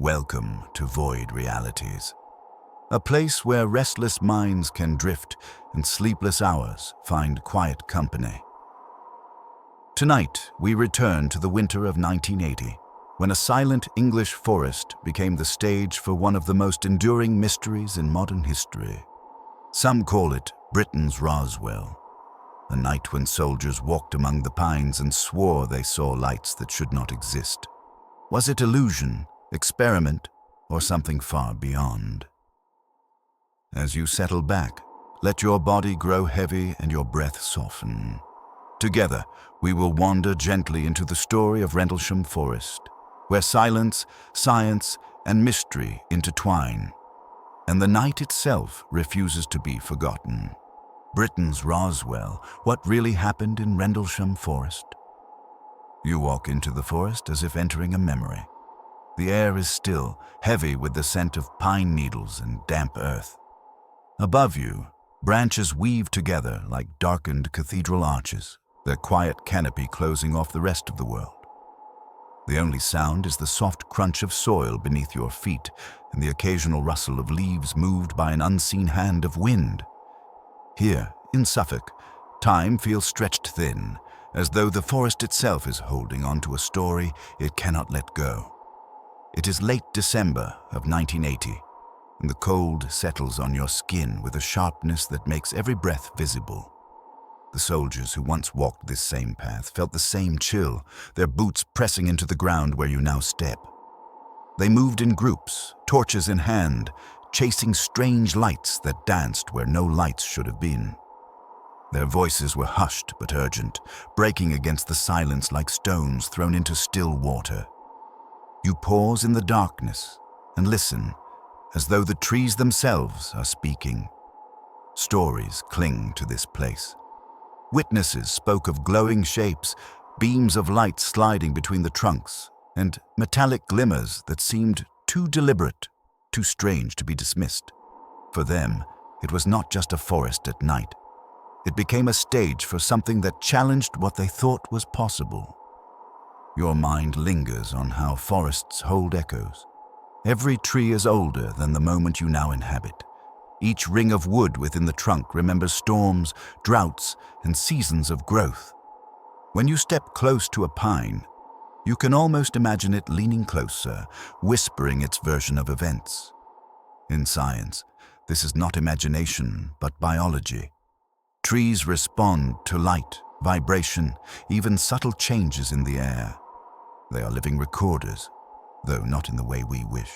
Welcome to Void Realities, a place where restless minds can drift and sleepless hours find quiet company. Tonight, we return to the winter of 1980, when a silent English forest became the stage for one of the most enduring mysteries in modern history. Some call it Britain's Roswell, a night when soldiers walked among the pines and swore they saw lights that should not exist. Was it illusion, experiment, or something far beyond? As you settle back, let your body grow heavy and your breath soften. Together, we will wander gently into the story of Rendlesham Forest, where silence, science, and mystery intertwine, and the night itself refuses to be forgotten. Britain's Roswell, what really happened in Rendlesham Forest? You walk into the forest as if entering a memory. The air is still, heavy with the scent of pine needles and damp earth. Above you, branches weave together like darkened cathedral arches, their quiet canopy closing off the rest of the world. The only sound is the soft crunch of soil beneath your feet and the occasional rustle of leaves moved by an unseen hand of wind. Here, in Suffolk, time feels stretched thin, as though the forest itself is holding on to a story it cannot let go. It is late December of 1980, and the cold settles on your skin with a sharpness that makes every breath visible. The soldiers who once walked this same path felt the same chill, their boots pressing into the ground where you now step. They moved in groups, torches in hand, chasing strange lights that danced where no lights should have been. Their voices were hushed but urgent, breaking against the silence like stones thrown into still water. You pause in the darkness and listen, as though the trees themselves are speaking. Stories cling to this place. Witnesses spoke of glowing shapes, beams of light sliding between the trunks, and metallic glimmers that seemed too deliberate, too strange to be dismissed. For them, it was not just a forest at night. It became a stage for something that challenged what they thought was possible. Your mind lingers on how forests hold echoes. Every tree is older than the moment you now inhabit. Each ring of wood within the trunk remembers storms, droughts, and seasons of growth. When you step close to a pine, you can almost imagine it leaning closer, whispering its version of events. In science, this is not imagination, but biology. Trees respond to light, vibration, even subtle changes in the air. They are living recorders, though not in the way we wish.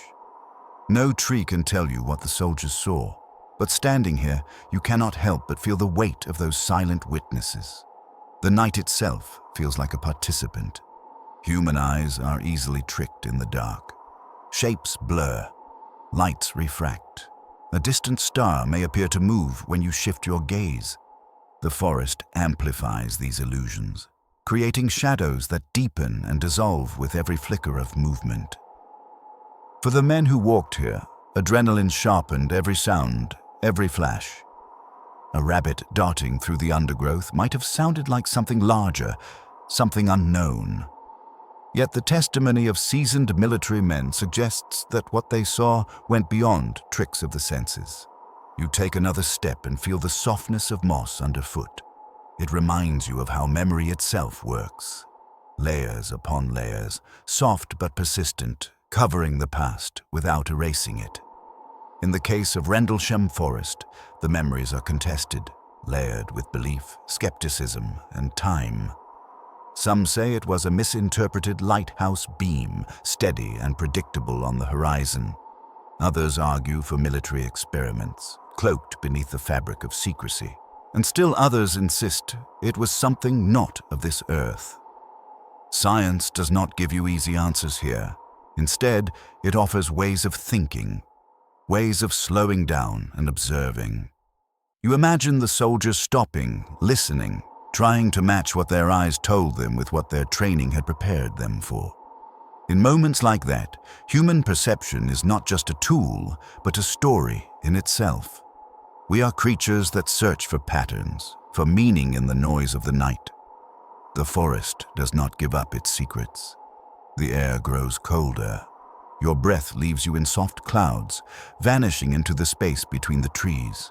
No tree can tell you what the soldiers saw, but standing here, you cannot help but feel the weight of those silent witnesses. The night itself feels like a participant. Human eyes are easily tricked in the dark. Shapes blur, lights refract. A distant star may appear to move when you shift your gaze. The forest amplifies these illusions, creating shadows that deepen and dissolve with every flicker of movement. For the men who walked here, adrenaline sharpened every sound, every flash. A rabbit darting through the undergrowth might have sounded like something larger, something unknown. Yet the testimony of seasoned military men suggests that what they saw went beyond tricks of the senses. You take another step and feel the softness of moss underfoot. It reminds you of how memory itself works. Layers upon layers, soft but persistent, covering the past without erasing it. In the case of Rendlesham Forest, the memories are contested, layered with belief, skepticism, and time. Some say it was a misinterpreted lighthouse beam, steady and predictable on the horizon. Others argue for military experiments, cloaked beneath the fabric of secrecy. And still others insist it was something not of this earth. Science does not give you easy answers here. Instead, it offers ways of thinking, ways of slowing down and observing. You imagine the soldiers stopping, listening, trying to match what their eyes told them with what their training had prepared them for. In moments like that, human perception is not just a tool, but a story in itself. We are creatures that search for patterns, for meaning in the noise of the night. The forest does not give up its secrets. The air grows colder. Your breath leaves you in soft clouds, vanishing into the space between the trees.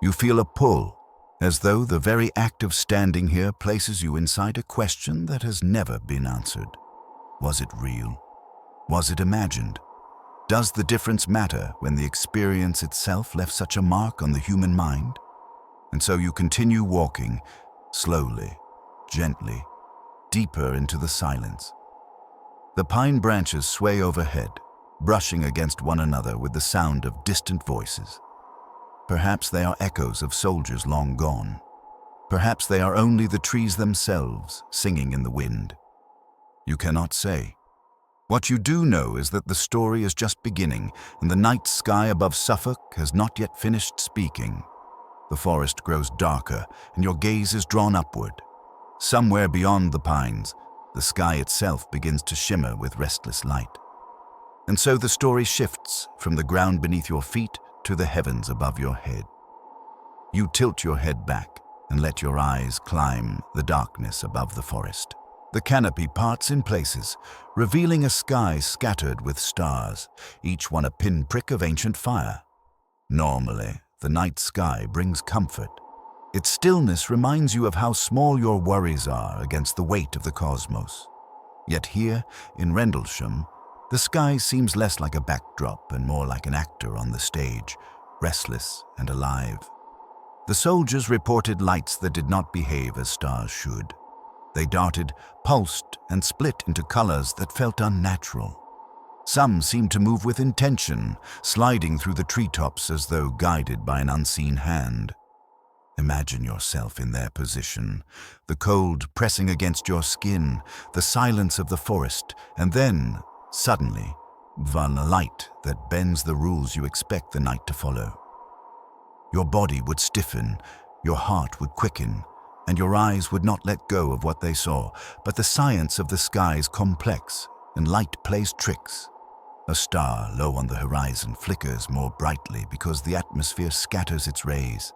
You feel a pull, as though the very act of standing here places you inside a question that has never been answered. Was it real? Was it imagined? Does the difference matter when the experience itself left such a mark on the human mind? And so you continue walking, slowly, gently, deeper into the silence. The pine branches sway overhead, brushing against one another with the sound of distant voices. Perhaps they are echoes of soldiers long gone. Perhaps they are only the trees themselves singing in the wind. You cannot say. What you do know is that the story is just beginning, and the night sky above Suffolk has not yet finished speaking. The forest grows darker, and your gaze is drawn upward. Somewhere beyond the pines, the sky itself begins to shimmer with restless light. And so the story shifts from the ground beneath your feet to the heavens above your head. You tilt your head back and let your eyes climb the darkness above the forest. The canopy parts in places, revealing a sky scattered with stars, each one a pinprick of ancient fire. Normally, the night sky brings comfort. Its stillness reminds you of how small your worries are against the weight of the cosmos. Yet here, in Rendlesham, the sky seems less like a backdrop and more like an actor on the stage, restless and alive. The soldiers reported lights that did not behave as stars should. They darted, pulsed, and split into colors that felt unnatural. Some seemed to move with intention, sliding through the treetops as though guided by an unseen hand. Imagine yourself in their position, the cold pressing against your skin, the silence of the forest, and then, suddenly, one light that bends the rules you expect the night to follow. Your body would stiffen, your heart would quicken, and your eyes would not let go of what they saw, but the science of the sky is complex, and light plays tricks. A star low on the horizon flickers more brightly because the atmosphere scatters its rays.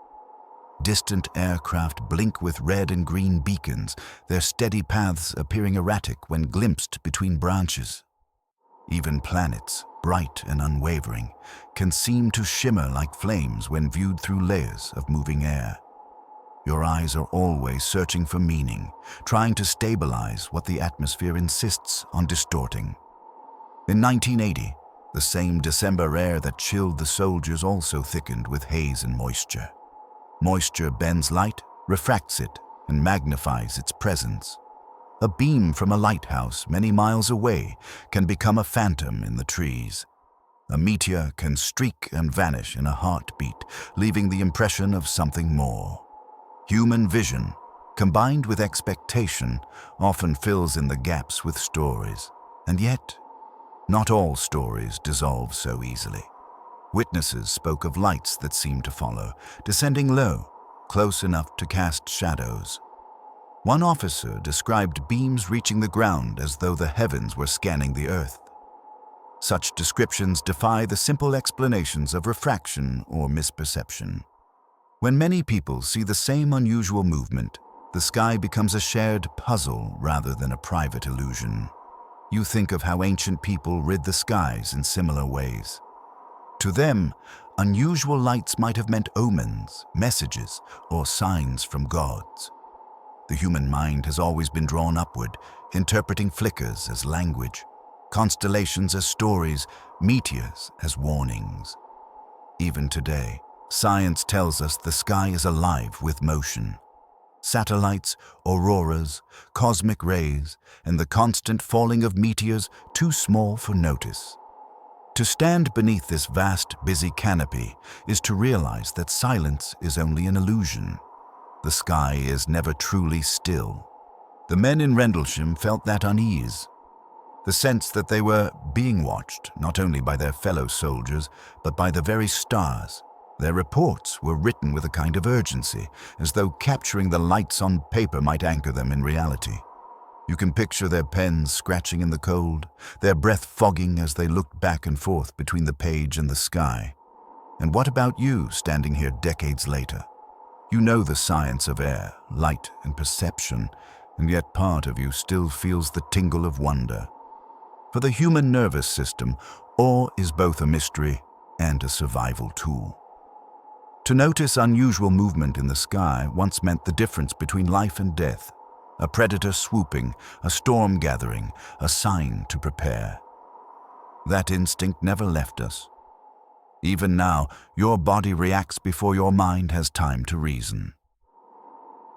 Distant aircraft blink with red and green beacons, their steady paths appearing erratic when glimpsed between branches. Even planets, bright and unwavering, can seem to shimmer like flames when viewed through layers of moving air. Your eyes are always searching for meaning, trying to stabilize what the atmosphere insists on distorting. In 1980, the same December air that chilled the soldiers also thickened with haze and moisture. Moisture bends light, refracts it, and magnifies its presence. A beam from a lighthouse many miles away can become a phantom in the trees. A meteor can streak and vanish in a heartbeat, leaving the impression of something more. Human vision, combined with expectation, often fills in the gaps with stories. And yet, not all stories dissolve so easily. Witnesses spoke of lights that seemed to follow, descending low, close enough to cast shadows. One officer described beams reaching the ground as though the heavens were scanning the earth. Such descriptions defy the simple explanations of refraction or misperception. When many people see the same unusual movement, the sky becomes a shared puzzle rather than a private illusion. You think of how ancient people rid the skies in similar ways. To them, unusual lights might have meant omens, messages, or signs from gods. The human mind has always been drawn upward, interpreting flickers as language, constellations as stories, meteors as warnings. Even today, science tells us the sky is alive with motion. Satellites, auroras, cosmic rays, and the constant falling of meteors too small for notice. To stand beneath this vast, busy canopy is to realize that silence is only an illusion. The sky is never truly still. The men in Rendlesham felt that unease, the sense that they were being watched not only by their fellow soldiers, but by the very stars. Their reports were written with a kind of urgency, as though capturing the lights on paper might anchor them in reality. You can picture their pens scratching in the cold, their breath fogging as they looked back and forth between the page and the sky. And what about you, standing here decades later? You know the science of air, light, and perception, and yet part of you still feels the tingle of wonder. For the human nervous system, awe is both a mystery and a survival tool. To notice unusual movement in the sky once meant the difference between life and death. A predator swooping, a storm gathering, a sign to prepare. That instinct never left us. Even now, your body reacts before your mind has time to reason.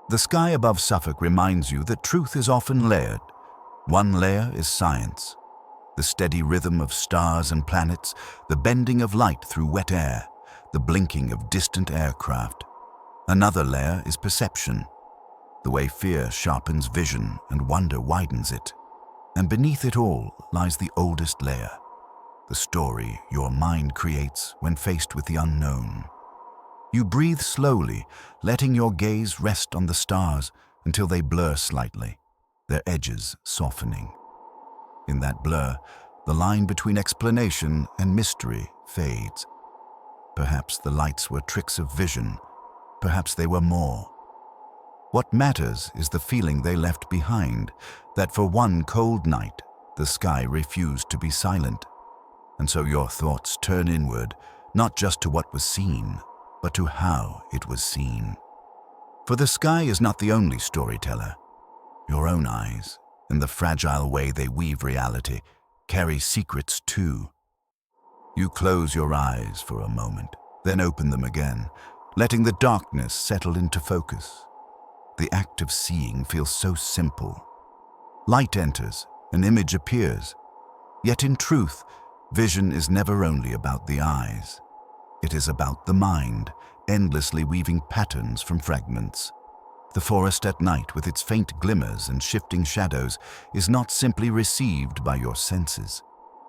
The sky above Suffolk reminds you that truth is often layered. One layer is science, the steady rhythm of stars and planets, the bending of light through wet air, the blinking of distant aircraft. Another layer is perception, the way fear sharpens vision and wonder widens it. And beneath it all lies the oldest layer, the story your mind creates when faced with the unknown. You breathe slowly, letting your gaze rest on the stars until they blur slightly, their edges softening. In that blur, the line between explanation and mystery fades. Perhaps the lights were tricks of vision, perhaps they were more. What matters is the feeling they left behind, that for one cold night, the sky refused to be silent. And so your thoughts turn inward, not just to what was seen, but to how it was seen. For the sky is not the only storyteller. Your own eyes, and the fragile way they weave reality, carry secrets too. You close your eyes for a moment, then open them again, letting the darkness settle into focus. The act of seeing feels so simple. Light enters, an image appears. Yet in truth, vision is never only about the eyes. It is about the mind, endlessly weaving patterns from fragments. The forest at night, with its faint glimmers and shifting shadows, is not simply received by your senses.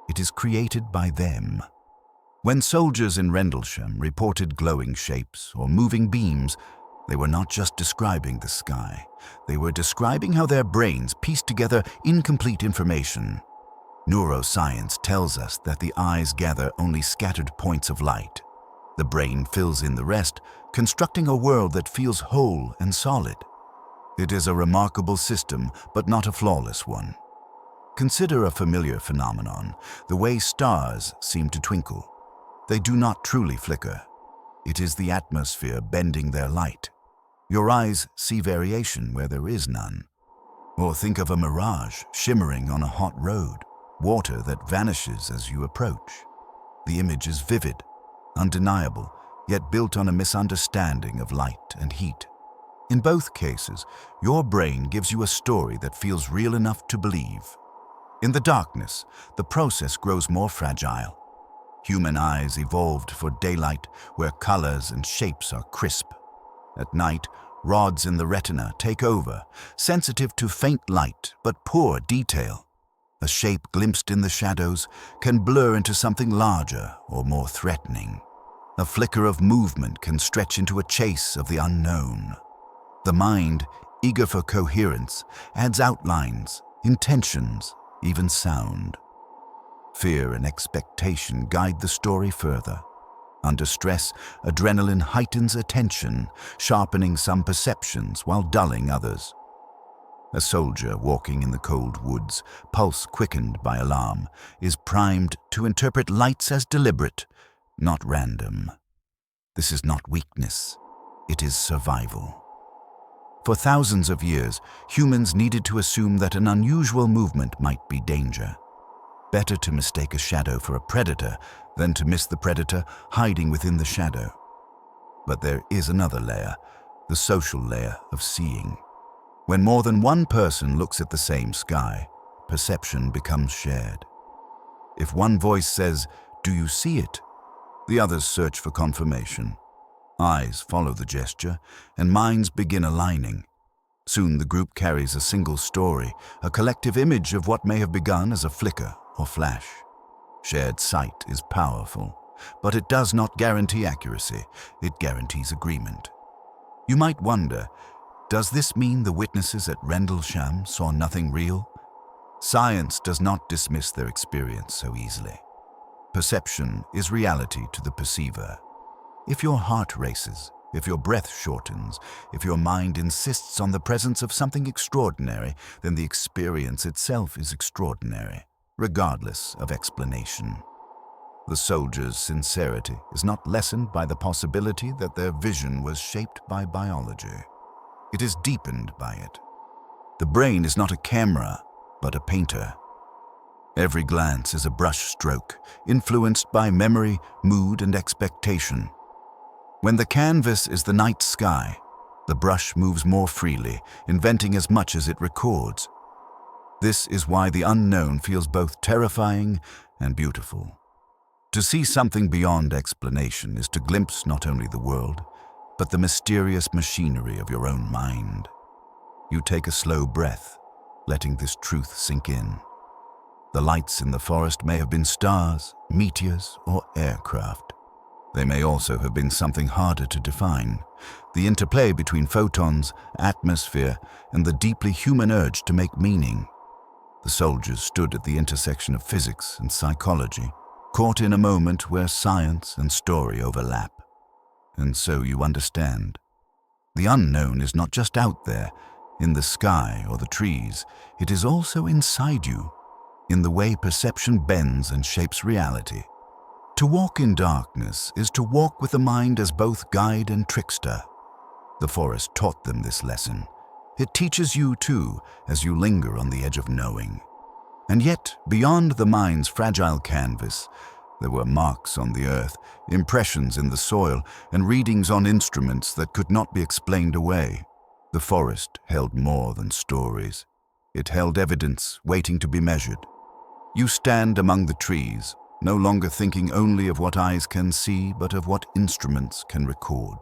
It is created by them. When soldiers in Rendlesham reported glowing shapes or moving beams, they were not just describing the sky. They were describing how their brains pieced together incomplete information. Neuroscience tells us that the eyes gather only scattered points of light. The brain fills in the rest, constructing a world that feels whole and solid. It is a remarkable system, but not a flawless one. Consider a familiar phenomenon, the way stars seem to twinkle. They do not truly flicker. It is the atmosphere bending their light. Your eyes see variation where there is none. Or think of a mirage shimmering on a hot road, water that vanishes as you approach. The image is vivid, undeniable, yet built on a misunderstanding of light and heat. In both cases, your brain gives you a story that feels real enough to believe. In the darkness, the process grows more fragile. Human eyes evolved for daylight, where colors and shapes are crisp. At night, rods in the retina take over, sensitive to faint light but poor detail. A shape glimpsed in the shadows can blur into something larger or more threatening. A flicker of movement can stretch into a chase of the unknown. The mind, eager for coherence, adds outlines, intentions, even sound. Fear and expectation guide the story further. Under stress, adrenaline heightens attention, sharpening some perceptions while dulling others. A soldier walking in the cold woods, pulse quickened by alarm, is primed to interpret lights as deliberate, not random. This is not weakness, it is survival. For thousands of years, humans needed to assume that an unusual movement might be danger. Better to mistake a shadow for a predator than to miss the predator hiding within the shadow. But there is another layer, the social layer of seeing. When more than one person looks at the same sky, perception becomes shared. If one voice says, "Do you see it?" the others search for confirmation. Eyes follow the gesture, and minds begin aligning. Soon the group carries a single story, a collective image of what may have begun as a flicker or flash. Shared sight is powerful, but it does not guarantee accuracy. It guarantees agreement. You might wonder, does this mean the witnesses at Rendlesham saw nothing real? Science does not dismiss their experience so easily. Perception is reality to the perceiver. If your heart races, if your breath shortens, if your mind insists on the presence of something extraordinary, then the experience itself is extraordinary. regardless of explanation. The soldiers' sincerity is not lessened by the possibility that their vision was shaped by biology. It is deepened by it. The brain is not a camera, but a painter. Every glance is a brushstroke, influenced by memory, mood, and expectation. When the canvas is the night sky, the brush moves more freely, inventing as much as it records. This is why the unknown feels both terrifying and beautiful. To see something beyond explanation is to glimpse not only the world, but the mysterious machinery of your own mind. You take a slow breath, letting this truth sink in. The lights in the forest may have been stars, meteors, or aircraft. They may also have been something harder to define, the interplay between photons, atmosphere, and the deeply human urge to make meaning. The soldiers stood at the intersection of physics and psychology, caught in a moment where science and story overlap. And so you understand. The unknown is not just out there, in the sky or the trees. It is also inside you, in the way perception bends and shapes reality. To walk in darkness is to walk with the mind as both guide and trickster. The forest taught them this lesson. It teaches you too, as you linger on the edge of knowing. And yet, beyond the mind's fragile canvas, there were marks on the earth, impressions in the soil, and readings on instruments that could not be explained away. The forest held more than stories. It held evidence waiting to be measured. You stand among the trees, no longer thinking only of what eyes can see, but of what instruments can record.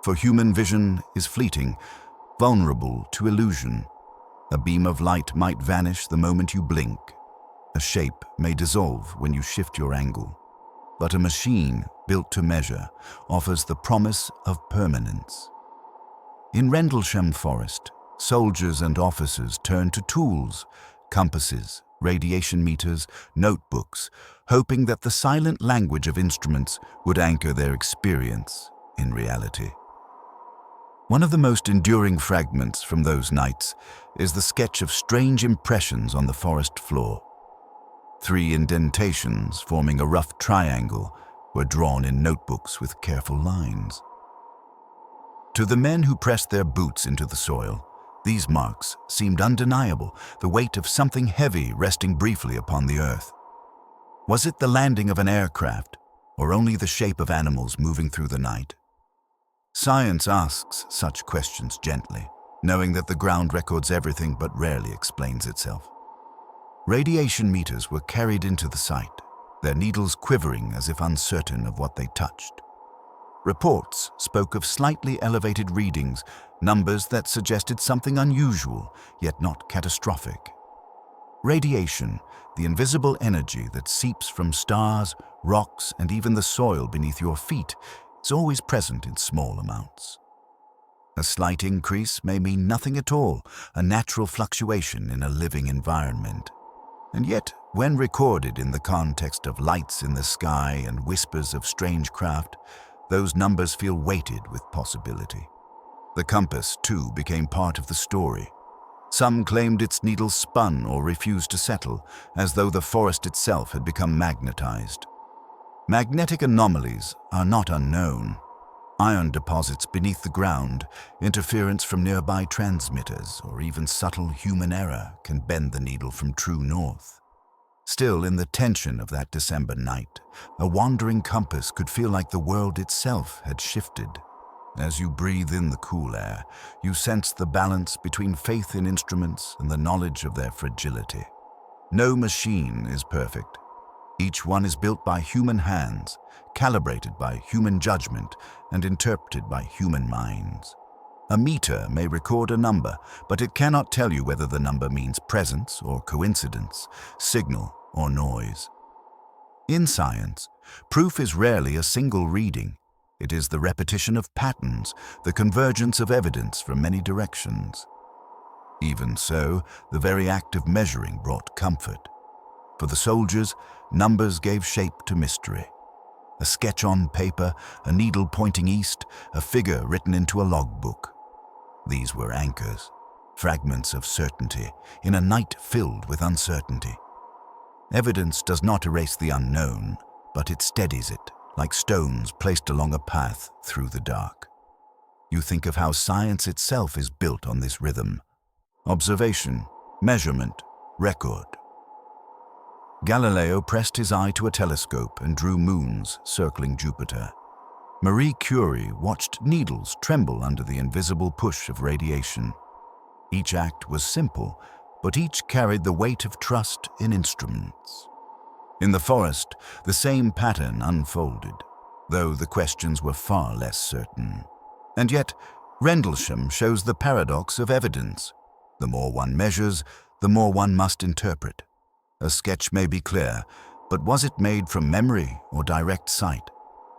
For human vision is fleeting, vulnerable to illusion. A beam of light might vanish the moment you blink. A shape may dissolve when you shift your angle. But a machine built to measure offers the promise of permanence. In Rendlesham Forest, soldiers and officers turned to tools, compasses, radiation meters, notebooks, hoping that the silent language of instruments would anchor their experience in reality. One of the most enduring fragments from those nights is the sketch of strange impressions on the forest floor. 3 indentations forming a rough triangle were drawn in notebooks with careful lines. To the men who pressed their boots into the soil, these marks seemed undeniable, the weight of something heavy resting briefly upon the earth. Was it the landing of an aircraft, or only the shape of animals moving through the night? Science asks such questions gently, knowing that the ground records everything but rarely explains itself. Radiation meters were carried into the site, their needles quivering as if uncertain of what they touched. Reports spoke of slightly elevated readings, numbers that suggested something unusual, yet not catastrophic. Radiation, the invisible energy that seeps from stars, rocks, and even the soil beneath your feet, is always present in small amounts. A slight increase may mean nothing at all, a natural fluctuation in a living environment. And yet, when recorded in the context of lights in the sky and whispers of strange craft, those numbers feel weighted with possibility. The compass, too, became part of the story. Some claimed its needles spun or refused to settle, as though the forest itself had become magnetized. Magnetic anomalies are not unknown. Iron deposits beneath the ground, interference from nearby transmitters, or even subtle human error can bend the needle from true north. Still, in the tension of that December night, a wandering compass could feel like the world itself had shifted. As you breathe in the cool air, you sense the balance between faith in instruments and the knowledge of their fragility. No machine is perfect. Each one is built by human hands, calibrated by human judgment, and interpreted by human minds. A meter may record a number, but it cannot tell you whether the number means presence or coincidence, signal or noise. In science, proof is rarely a single reading. It is the repetition of patterns, the convergence of evidence from many directions. Even so, the very act of measuring brought comfort. For the soldiers, numbers gave shape to mystery. A sketch on paper, a needle pointing east, a figure written into a logbook. These were anchors, fragments of certainty, in a night filled with uncertainty. Evidence does not erase the unknown, but it steadies it, like stones placed along a path through the dark. You think of how science itself is built on this rhythm: observation, measurement, record. Galileo pressed his eye to a telescope and drew moons circling Jupiter. Marie Curie watched needles tremble under the invisible push of radiation. Each act was simple, but each carried the weight of trust in instruments. In the forest, the same pattern unfolded, though the questions were far less certain. And yet, Rendlesham shows the paradox of evidence. The more one measures, the more one must interpret. A sketch may be clear, but was it made from memory or direct sight?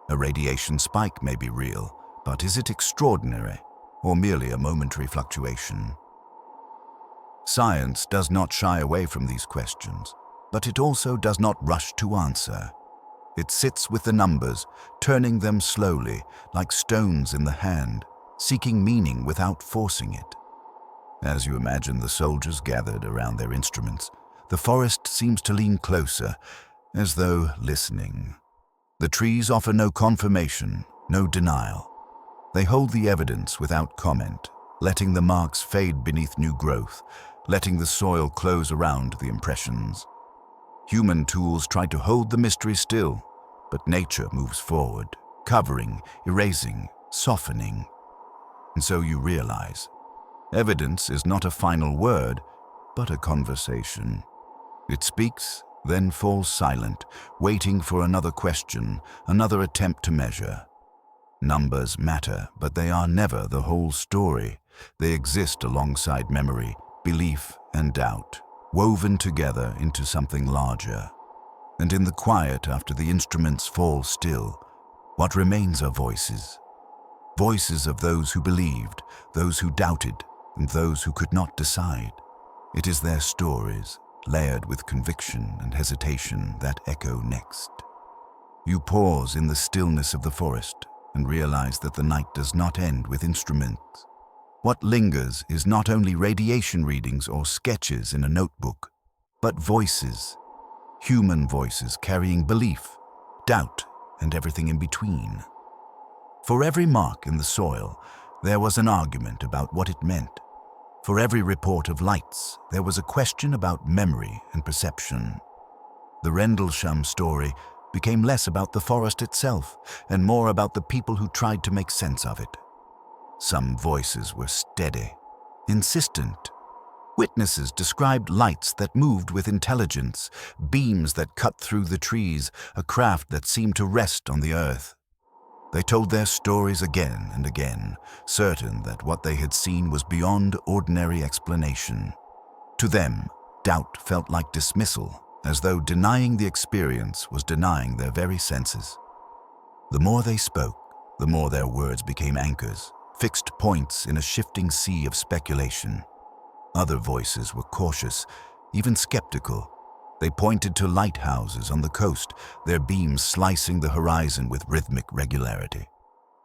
A radiation spike may be real, but is it extraordinary or merely a momentary fluctuation? Science does not shy away from these questions, but it also does not rush to answer. It sits with the numbers, turning them slowly, like stones in the hand, seeking meaning without forcing it. As you imagine the soldiers gathered around their instruments, the forest seems to lean closer, as though listening. The trees offer no confirmation, no denial. They hold the evidence without comment, letting the marks fade beneath new growth, letting the soil close around the impressions. Human tools try to hold the mystery still, but nature moves forward, covering, erasing, softening. And so you realize, evidence is not a final word, but a conversation. It speaks, then falls silent, waiting for another question, another attempt to measure. Numbers matter, but they are never the whole story. They exist alongside memory, belief, and doubt, woven together into something larger. And in the quiet after the instruments fall still, what remains are voices. Voices of those who believed, those who doubted, and those who could not decide. It is their stories, layered with conviction and hesitation, that echo next. You pause in the stillness of the forest and realize that the night does not end with instruments. What lingers is not only radiation readings or sketches in a notebook, but voices, human voices carrying belief, doubt, and everything in between. For every mark in the soil, there was an argument about what it meant. For every report of lights, there was a question about memory and perception. The Rendlesham story became less about the forest itself and more about the people who tried to make sense of it. Some voices were steady, insistent. Witnesses described lights that moved with intelligence, beams that cut through the trees, a craft that seemed to rest on the earth. They told their stories again and again, certain that what they had seen was beyond ordinary explanation. To them, doubt felt like dismissal, as though denying the experience was denying their very senses. The more they spoke, the more their words became anchors, fixed points in a shifting sea of speculation. Other voices were cautious, even skeptical. They pointed to lighthouses on the coast, their beams slicing the horizon with rhythmic regularity.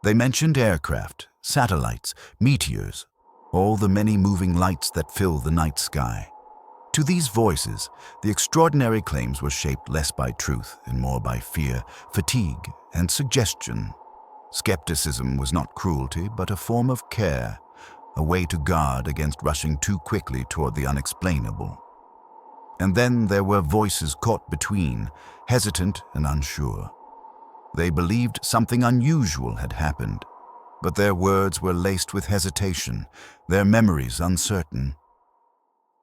They mentioned aircraft, satellites, meteors, all the many moving lights that fill the night sky. To these voices, the extraordinary claims were shaped less by truth and more by fear, fatigue, and suggestion. Skepticism was not cruelty, but a form of care, a way to guard against rushing too quickly toward the unexplainable. And then there were voices caught between, hesitant and unsure. They believed something unusual had happened, but their words were laced with hesitation, their memories uncertain.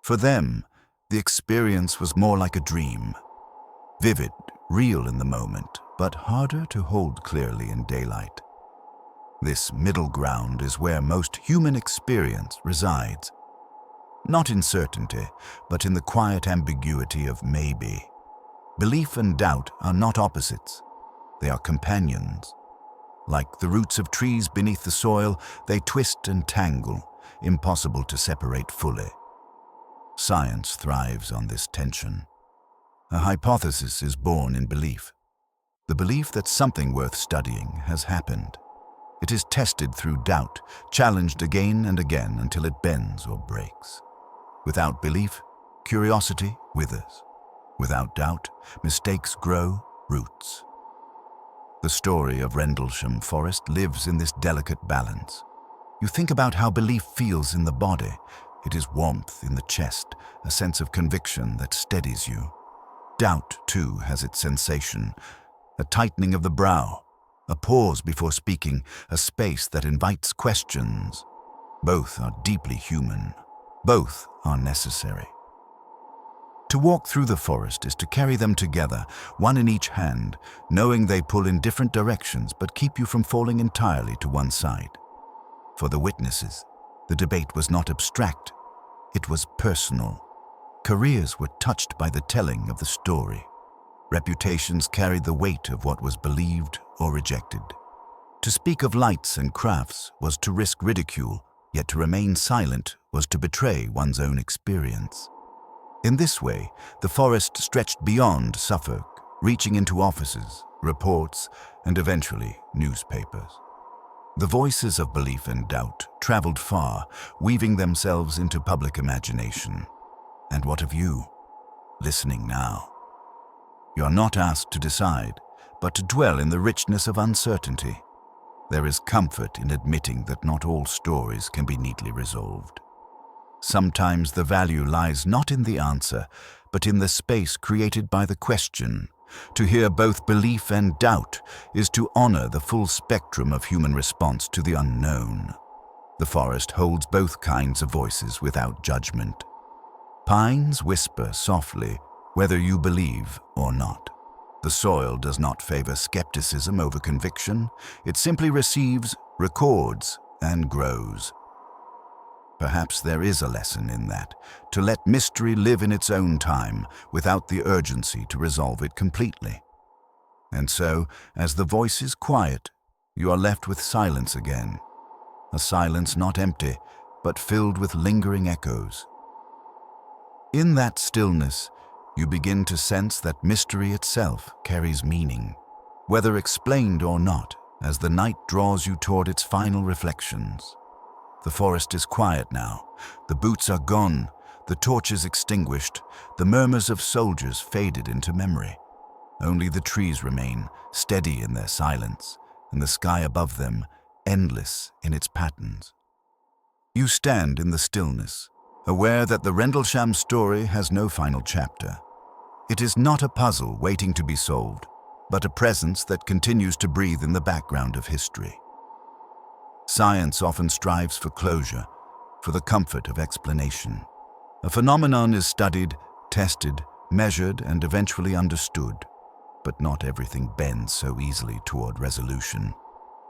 For them, the experience was more like a dream, vivid, real in the moment, but harder to hold clearly in daylight. This middle ground is where most human experience resides. Not in certainty, but in the quiet ambiguity of maybe. Belief and doubt are not opposites. They are companions. Like the roots of trees beneath the soil, they twist and tangle, impossible to separate fully. Science thrives on this tension. A hypothesis is born in belief. The belief that something worth studying has happened. It is tested through doubt, challenged again and again until it bends or breaks. Without belief, curiosity withers. Without doubt, mistakes grow roots. The story of Rendlesham Forest lives in this delicate balance. You think about how belief feels in the body. It is warmth in the chest, a sense of conviction that steadies you. Doubt, too, has its sensation, a tightening of the brow, a pause before speaking, a space that invites questions. Both are deeply human. Both are necessary. To walk through the forest is to carry them together, one in each hand, knowing they pull in different directions but keep you from falling entirely to one side. For the witnesses, the debate was not abstract, it was personal. Careers were touched by the telling of the story. Reputations carried the weight of what was believed or rejected. To speak of lights and crafts was to risk ridicule, yet to remain silent was to betray one's own experience. In this way, the forest stretched beyond Suffolk, reaching into offices, reports, and eventually newspapers. The voices of belief and doubt traveled far, weaving themselves into public imagination. And what of you, listening now? You are not asked to decide, but to dwell in the richness of uncertainty. There is comfort in admitting that not all stories can be neatly resolved. Sometimes the value lies not in the answer, but in the space created by the question. To hear both belief and doubt is to honor the full spectrum of human response to the unknown. The forest holds both kinds of voices without judgment. Pines whisper softly, whether you believe or not. The soil does not favor skepticism over conviction. It simply receives, records, and grows. Perhaps there is a lesson in that, to let mystery live in its own time without the urgency to resolve it completely. And so, as the voices quiet, you are left with silence again. A silence not empty, but filled with lingering echoes. In that stillness, you begin to sense that mystery itself carries meaning, whether explained or not, as the night draws you toward its final reflections. The forest is quiet now. The boots are gone, the torches extinguished, the murmurs of soldiers faded into memory. Only the trees remain, steady in their silence, and the sky above them, endless in its patterns. You stand in the stillness, aware that the Rendlesham story has no final chapter. It is not a puzzle waiting to be solved, but a presence that continues to breathe in the background of history. Science often strives for closure, for the comfort of explanation. A phenomenon is studied, tested, measured, and eventually understood, but not everything bends so easily toward resolution.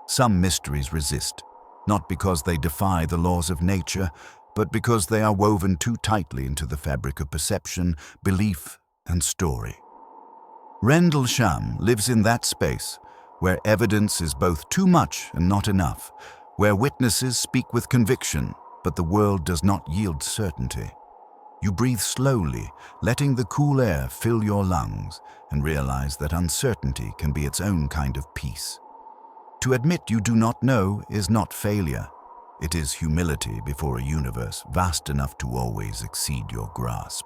Some mysteries resist, not because they defy the laws of nature, but because they are woven too tightly into the fabric of perception, belief, and story. Rendlesham lives in that space, where evidence is both too much and not enough, where witnesses speak with conviction, but the world does not yield certainty. You breathe slowly, letting the cool air fill your lungs, and realize that uncertainty can be its own kind of peace. To admit you do not know is not failure. It is humility before a universe vast enough to always exceed your grasp.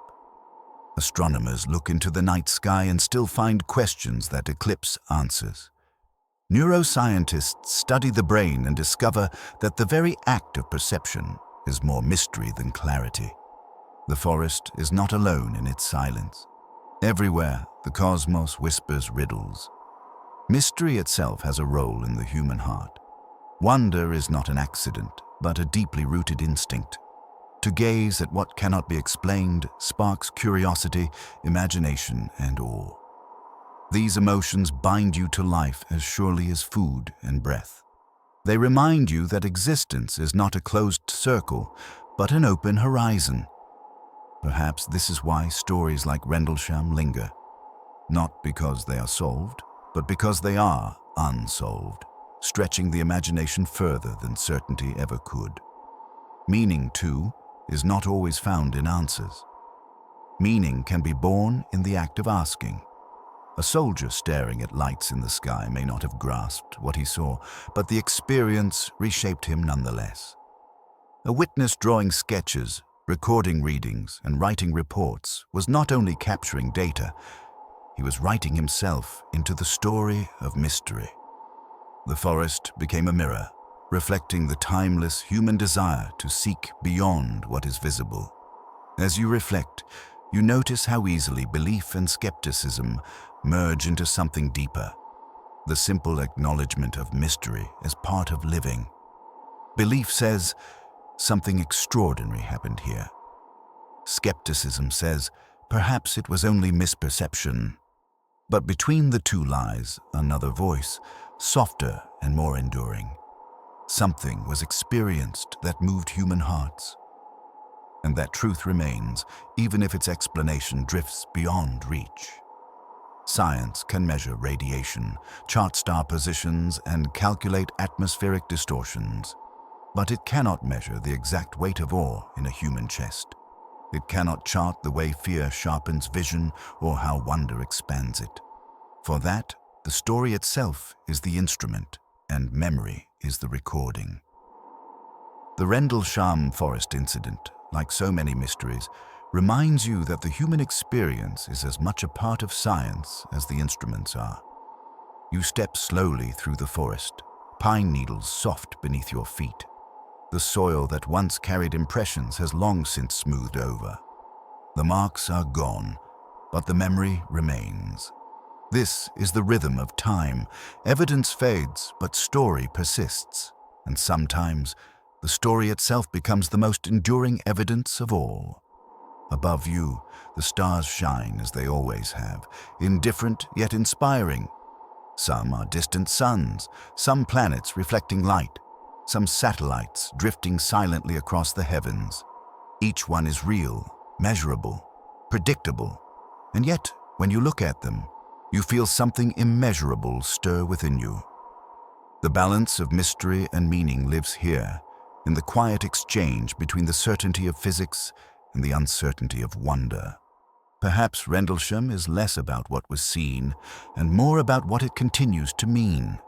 Astronomers look into the night sky and still find questions that eclipse answers. Neuroscientists study the brain and discover that the very act of perception is more mystery than clarity. The forest is not alone in its silence. Everywhere, the cosmos whispers riddles. Mystery itself has a role in the human heart. Wonder is not an accident, but a deeply rooted instinct. To gaze at what cannot be explained sparks curiosity, imagination, and awe. These emotions bind you to life as surely as food and breath. They remind you that existence is not a closed circle, but an open horizon. Perhaps this is why stories like Rendlesham linger. Not because they are solved, but because they are unsolved, stretching the imagination further than certainty ever could. Meaning, too, is not always found in answers. Meaning can be born in the act of asking. A soldier staring at lights in the sky may not have grasped what he saw, but the experience reshaped him nonetheless. A witness drawing sketches recording readings and writing reports was not only capturing data, he was writing himself into the story of mystery. The forest became a mirror, reflecting the timeless human desire to seek beyond what is visible. As you reflect, you notice how easily belief and skepticism merge into something deeper, the simple acknowledgement of mystery as part of living. Belief says, something extraordinary happened here. Skepticism says, perhaps it was only misperception. But between the two lies another voice, softer and more enduring. Something was experienced that moved human hearts. And that truth remains, even if its explanation drifts beyond reach. Science can measure radiation, chart star positions, and calculate atmospheric distortions. But it cannot measure the exact weight of ore in a human chest. It cannot chart the way fear sharpens vision or how wonder expands it. For that, the story itself is the instrument, and memory is the recording. The Rendlesham Forest incident, like so many mysteries, reminds you that the human experience is as much a part of science as the instruments are. You step slowly through the forest, pine needles soft beneath your feet. The soil that once carried impressions has long since smoothed over. The marks are gone, but the memory remains. This is the rhythm of time. Evidence fades, but story persists. And sometimes, the story itself becomes the most enduring evidence of all. Above you, the stars shine as they always have, indifferent yet inspiring. Some are distant suns, some planets reflecting light, some satellites drifting silently across the heavens. Each one is real, measurable, predictable, and yet, when you look at them, you feel something immeasurable stir within you. The balance of mystery and meaning lives here, in the quiet exchange between the certainty of physics and the uncertainty of wonder. Perhaps Rendlesham is less about what was seen and more about what it continues to mean.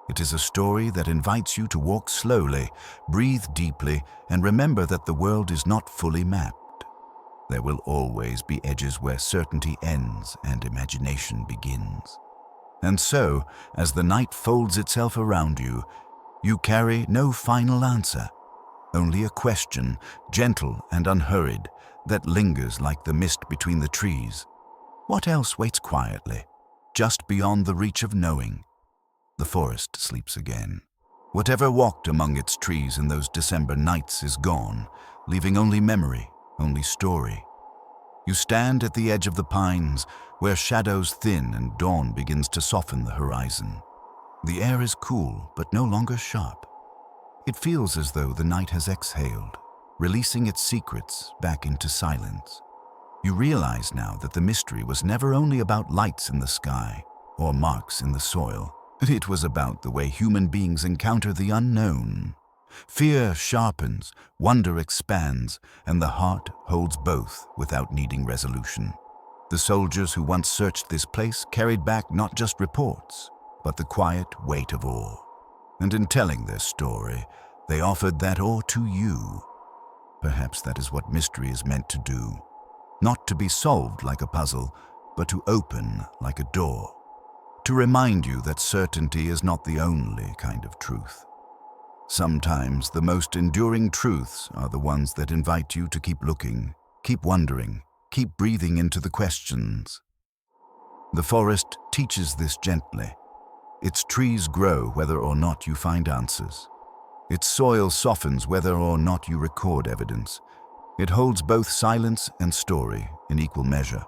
It is a story that invites you to walk slowly, breathe deeply, and remember that the world is not fully mapped. There will always be edges where certainty ends and imagination begins. And so, as the night folds itself around you, you carry no final answer, only a question, gentle and unhurried, that lingers like the mist between the trees. What else waits quietly, just beyond the reach of knowing? The forest sleeps again. Whatever walked among its trees in those December nights is gone, leaving only memory, only story. You stand at the edge of the pines, where shadows thin and dawn begins to soften the horizon. The air is cool, but no longer sharp. It feels as though the night has exhaled, releasing its secrets back into silence. You realize now that the mystery was never only about lights in the sky or marks in the soil. It was about the way human beings encounter the unknown. Fear sharpens, wonder expands, and the heart holds both without needing resolution. The soldiers who once searched this place carried back not just reports, but the quiet weight of awe. And in telling their story, they offered that awe to you. Perhaps that is what mystery is meant to do. Not to be solved like a puzzle, but to open like a door. To remind you that certainty is not the only kind of truth. Sometimes the most enduring truths are the ones that invite you to keep looking, keep wondering, keep breathing into the questions. The forest teaches this gently. Its trees grow whether or not you find answers. Its soil softens whether or not you record evidence. It holds both silence and story in equal measure.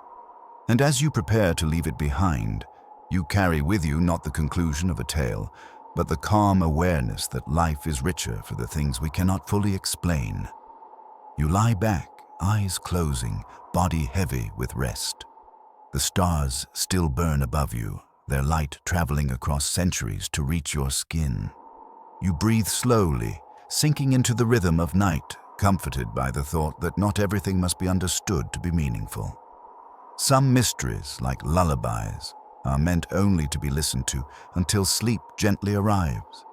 And as you prepare to leave it behind, you carry with you not the conclusion of a tale, but the calm awareness that life is richer for the things we cannot fully explain. You lie back, eyes closing, body heavy with rest. The stars still burn above you, their light traveling across centuries to reach your skin. You breathe slowly, sinking into the rhythm of night, comforted by the thought that not everything must be understood to be meaningful. Some mysteries, like lullabies, are meant only to be listened to until sleep gently arrives.